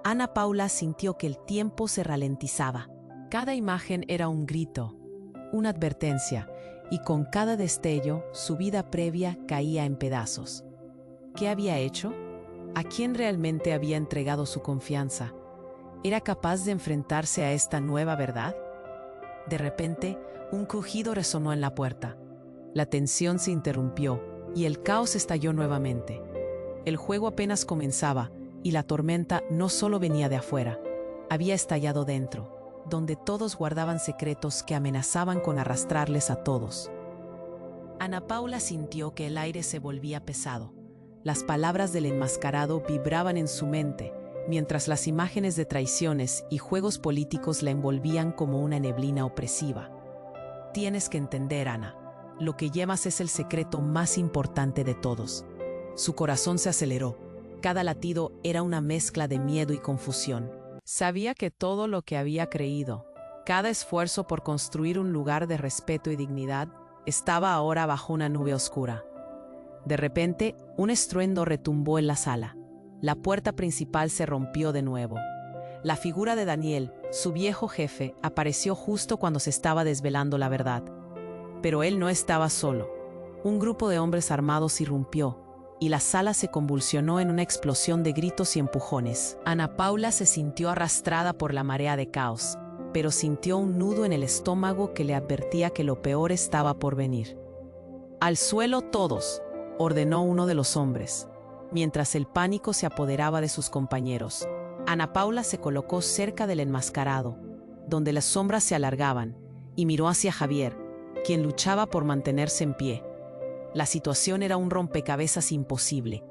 Ana Paula sintió que el tiempo se ralentizaba. Cada imagen era un grito, una advertencia, y con cada destello su vida previa caía en pedazos. ¿Qué había hecho? ¿A quién realmente había entregado su confianza? ¿Era capaz de enfrentarse a esta nueva verdad? De repente, un crujido resonó en la puerta. La tensión se interrumpió y el caos estalló nuevamente. El juego apenas comenzaba y la tormenta no solo venía de afuera, había estallado dentro, donde todos guardaban secretos que amenazaban con arrastrarles a todos. Ana Paula sintió que el aire se volvía pesado. Las palabras del enmascarado vibraban en su mente, mientras las imágenes de traiciones y juegos políticos la envolvían como una neblina opresiva. Tienes que entender, Ana, lo que llevas es el secreto más importante de todos. Su corazón se aceleró. Cada latido era una mezcla de miedo y confusión. Sabía que todo lo que había creído, cada esfuerzo por construir un lugar de respeto y dignidad, estaba ahora bajo una nube oscura. De repente, un estruendo retumbó en la sala. La puerta principal se rompió de nuevo. La figura de Daniel, su viejo jefe, apareció justo cuando se estaba desvelando la verdad. Pero él no estaba solo. Un grupo de hombres armados irrumpió, y la sala se convulsionó en una explosión de gritos y empujones. Ana Paula se sintió arrastrada por la marea de caos, pero sintió un nudo en el estómago que le advertía que lo peor estaba por venir. «Al suelo todos», ordenó uno de los hombres, mientras el pánico se apoderaba de sus compañeros. Ana Paula se colocó cerca del enmascarado, donde las sombras se alargaban, y miró hacia Javier, quien luchaba por mantenerse en pie. La situación era un rompecabezas imposible.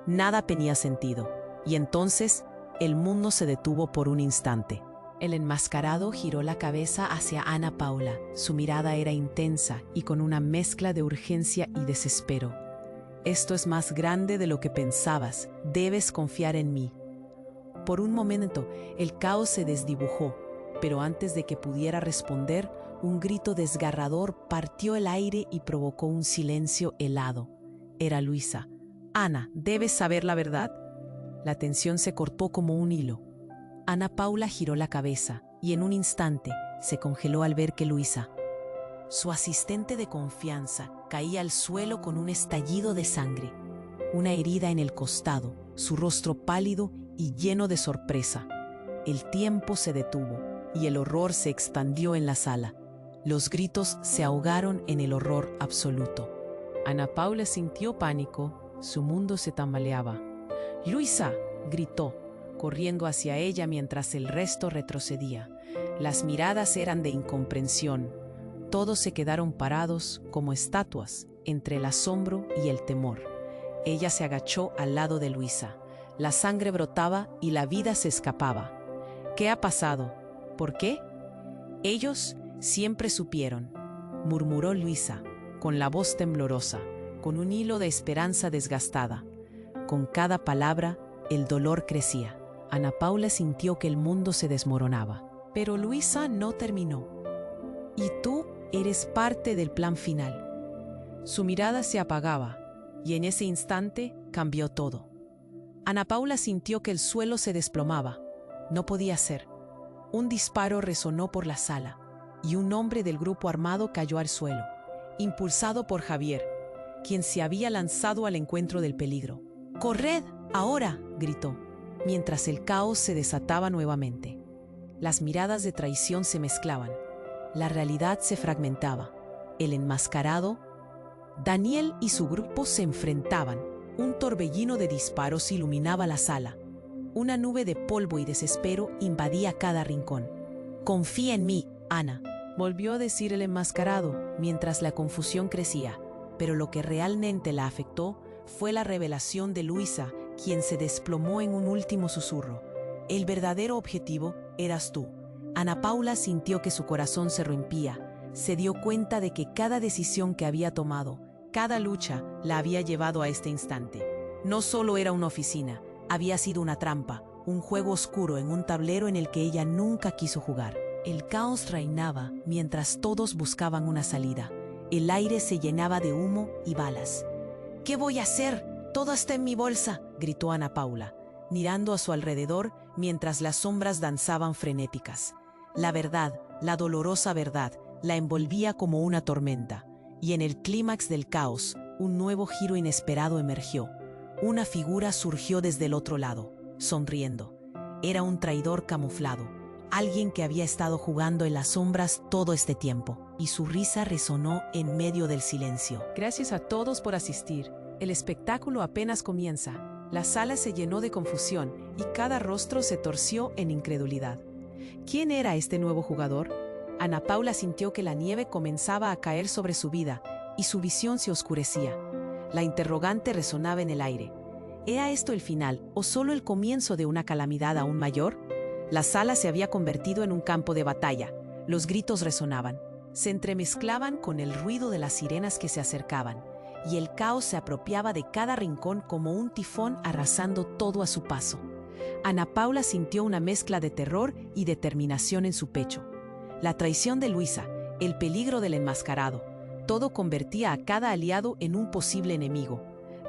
Nada tenía sentido, y entonces el mundo se detuvo por un instante. El enmascarado giró la cabeza hacia Ana Paula. Su mirada era intensa y con una mezcla de urgencia y desespero. «Esto es más grande de lo que pensabas. Debes confiar en mí». Por un momento, el caos se desdibujó, pero antes de que pudiera responder, un grito desgarrador partió el aire y provocó un silencio helado. Era Luisa. «Ana, debes saber la verdad». La tensión se cortó como un hilo. Ana Paula giró la cabeza y en un instante se congeló al ver que Luisa, su asistente de confianza, caía al suelo con un estallido de sangre, una herida en el costado, su rostro pálido y lleno de sorpresa. El tiempo se detuvo y el horror se expandió en la sala. Los gritos se ahogaron en el horror absoluto. Ana Paula sintió pánico, su mundo se tambaleaba. «¡Luisa!», gritó, corriendo hacia ella mientras el resto retrocedía. Las miradas eran de incomprensión. Todos se quedaron parados como estatuas entre el asombro y el temor. Ella se agachó al lado de Luisa. La sangre brotaba y la vida se escapaba. «¿Qué ha pasado? ¿Por qué?». «Ellos siempre supieron», murmuró Luisa, con la voz temblorosa, con un hilo de esperanza desgastada. Con cada palabra, el dolor crecía. Ana Paula sintió que el mundo se desmoronaba. Pero Luisa no terminó. «Y tú eres parte del plan final». Su mirada se apagaba, y en ese instante cambió todo. Ana Paula sintió que el suelo se desplomaba. No podía ser. Un disparo resonó por la sala, y un hombre del grupo armado cayó al suelo, impulsado por Javier, quien se había lanzado al encuentro del peligro. «¡Corred, ahora!», gritó, mientras el caos se desataba nuevamente. Las miradas de traición se mezclaban. La realidad se fragmentaba. El enmascarado, Daniel y su grupo se enfrentaban. Un torbellino de disparos iluminaba la sala. Una nube de polvo y desespero invadía cada rincón. «Confía en mí, Ana», volvió a decir el enmascarado, mientras la confusión crecía. Pero lo que realmente la afectó fue la revelación de Luisa, quien se desplomó en un último susurro. «El verdadero objetivo eras tú». Ana Paula sintió que su corazón se rompía. Se dio cuenta de que cada decisión que había tomado, cada lucha, la había llevado a este instante. No solo era una oficina, había sido una trampa, un juego oscuro en un tablero en el que ella nunca quiso jugar. El caos reinaba mientras todos buscaban una salida. El aire se llenaba de humo y balas. «¿Qué voy a hacer? Todo está en mi bolsa», gritó Ana Paula, mirando a su alrededor mientras las sombras danzaban frenéticas. La verdad, la dolorosa verdad, la envolvía como una tormenta. Y en el clímax del caos, un nuevo giro inesperado emergió. Una figura surgió desde el otro lado, sonriendo. Era un traidor camuflado, alguien que había estado jugando en las sombras todo este tiempo, y su risa resonó en medio del silencio. «Gracias a todos por asistir. El espectáculo apenas comienza». La sala se llenó de confusión y cada rostro se torció en incredulidad. ¿Quién era este nuevo jugador? Ana Paula sintió que la nieve comenzaba a caer sobre su vida y su visión se oscurecía. La interrogante resonaba en el aire. ¿Era esto el final o solo el comienzo de una calamidad aún mayor? La sala se había convertido en un campo de batalla. Los gritos resonaban. Se entremezclaban con el ruido de las sirenas que se acercaban, y el caos se apropiaba de cada rincón como un tifón arrasando todo a su paso. Ana Paula sintió una mezcla de terror y determinación en su pecho. La traición de Luisa, el peligro del enmascarado, todo convertía a cada aliado en un posible enemigo.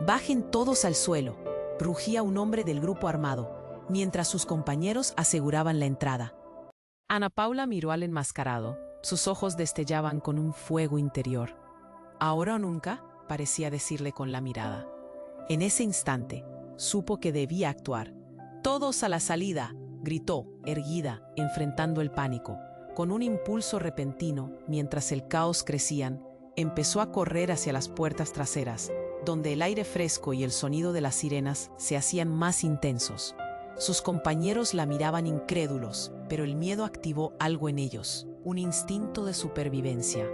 «Bajen todos al suelo», rugía un hombre del grupo armado, mientras sus compañeros aseguraban la entrada. Ana Paula miró al enmascarado. Sus ojos destellaban con un fuego interior. «Ahora o nunca», parecía decirle con la mirada. En ese instante, supo que debía actuar. «Todos a la salida», gritó, erguida, enfrentando el pánico. Con un impulso repentino, mientras el caos crecía, empezó a correr hacia las puertas traseras, donde el aire fresco y el sonido de las sirenas se hacían más intensos. Sus compañeros la miraban incrédulos, pero el miedo activó algo en ellos, un instinto de supervivencia.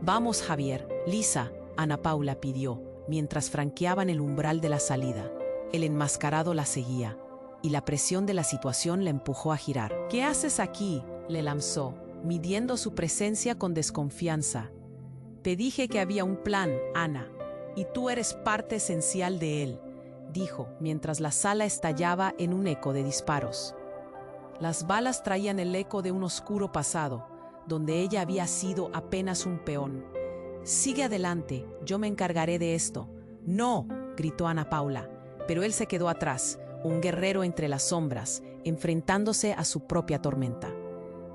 «Vamos, Javier, Lisa», Ana Paula pidió, mientras franqueaban el umbral de la salida. El enmascarado la seguía, y la presión de la situación la empujó a girar. «¿Qué haces aquí?», le lanzó, midiendo su presencia con desconfianza. «Te dije que había un plan, Ana, y tú eres parte esencial de él», dijo, mientras la sala estallaba en un eco de disparos. Las balas traían el eco de un oscuro pasado, donde ella había sido apenas un peón. «Sigue adelante, yo me encargaré de esto». «No», gritó Ana Paula, pero él se quedó atrás, un guerrero entre las sombras, enfrentándose a su propia tormenta.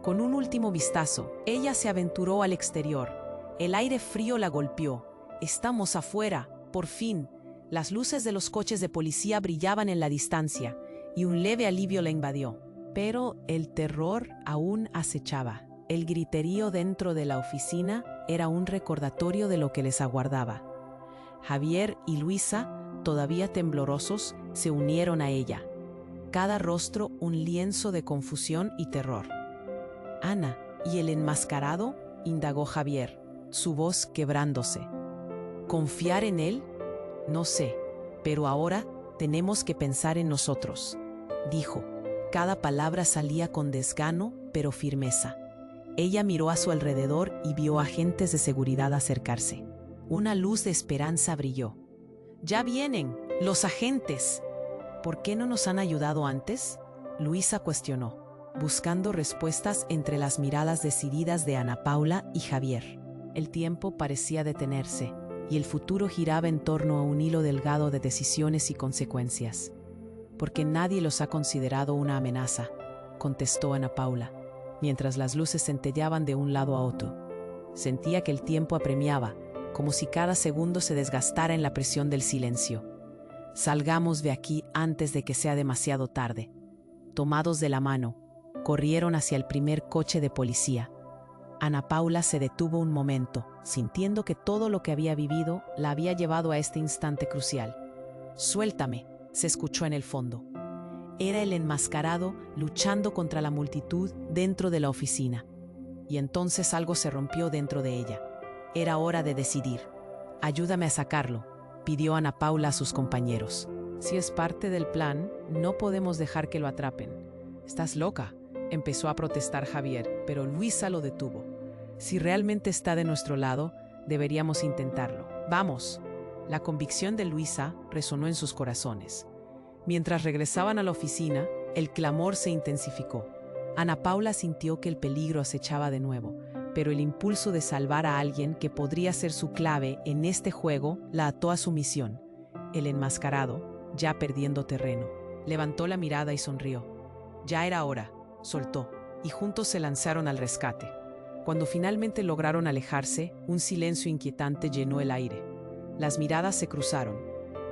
Con un último vistazo, ella se aventuró al exterior. El aire frío la golpeó. «Estamos afuera, por fin». Las luces de los coches de policía brillaban en la distancia, y un leve alivio la invadió. Pero el terror aún acechaba. El griterío dentro de la oficina era un recordatorio de lo que les aguardaba. Javier y Luisa, todavía temblorosos, se unieron a ella. Cada rostro un lienzo de confusión y terror. «Ana, ¿y el enmascarado?», indagó Javier, su voz quebrándose. «¿Confiar en él? No sé, pero ahora tenemos que pensar en nosotros», dijo. Cada palabra salía con desgano, pero firmeza. Ella miró a su alrededor y vio agentes de seguridad acercarse. Una luz de esperanza brilló. «Ya vienen, los agentes». «¿Por qué no nos han ayudado antes?», Luisa cuestionó, buscando respuestas entre las miradas decididas de Ana Paula y Javier. El tiempo parecía detenerse, y el futuro giraba en torno a un hilo delgado de decisiones y consecuencias. «Porque nadie los ha considerado una amenaza», contestó Ana Paula, mientras las luces centelleaban de un lado a otro. Sentía que el tiempo apremiaba, como si cada segundo se desgastara en la presión del silencio. «Salgamos de aquí antes de que sea demasiado tarde». Tomados de la mano, corrieron hacia el primer coche de policía. Ana Paula se detuvo un momento, sintiendo que todo lo que había vivido la había llevado a este instante crucial. «Suéltame», se escuchó en el fondo. Era el enmascarado luchando contra la multitud dentro de la oficina. Y entonces algo se rompió dentro de ella. Era hora de decidir. «Ayúdame a sacarlo», pidió Ana Paula a sus compañeros. «Si es parte del plan, no podemos dejar que lo atrapen». «Estás loca», empezó a protestar Javier, pero Luisa lo detuvo. «Si realmente está de nuestro lado, deberíamos intentarlo. ¡Vamos!». La convicción de Luisa resonó en sus corazones. Mientras regresaban a la oficina, el clamor se intensificó. Ana Paula sintió que el peligro acechaba de nuevo, pero el impulso de salvar a alguien que podría ser su clave en este juego la ató a su misión. El enmascarado, ya perdiendo terreno, levantó la mirada y sonrió. Ya era hora, soltó, y juntos se lanzaron al rescate. Cuando finalmente lograron alejarse, un silencio inquietante llenó el aire. Las miradas se cruzaron,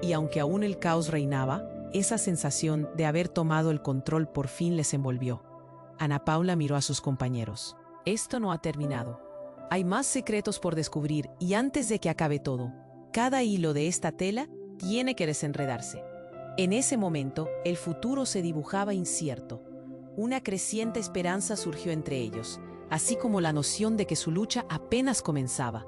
y aunque aún el caos reinaba, esa sensación de haber tomado el control por fin les envolvió. Ana Paula miró a sus compañeros. «Esto no ha terminado. Hay más secretos por descubrir y antes de que acabe todo, cada hilo de esta tela tiene que desenredarse». En ese momento, el futuro se dibujaba incierto. Una creciente esperanza surgió entre ellos, así como la noción de que su lucha apenas comenzaba.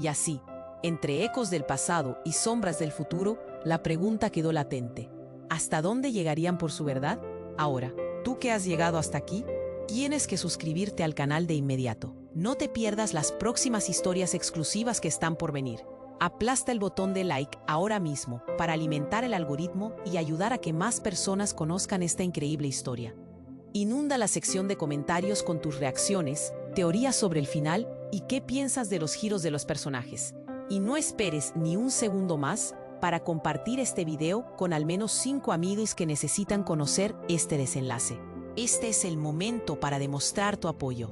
Y así, entre ecos del pasado y sombras del futuro, la pregunta quedó latente. ¿Hasta dónde llegarían por su verdad? Ahora, tú que has llegado hasta aquí, tienes que suscribirte al canal de inmediato. No te pierdas las próximas historias exclusivas que están por venir. Aplasta el botón de like ahora mismo para alimentar el algoritmo y ayudar a que más personas conozcan esta increíble historia. Inunda la sección de comentarios con tus reacciones, teorías sobre el final y qué piensas de los giros de los personajes. Y no esperes ni un segundo más para compartir este video con al menos 5 amigos que necesitan conocer este desenlace. Este es el momento para demostrar tu apoyo.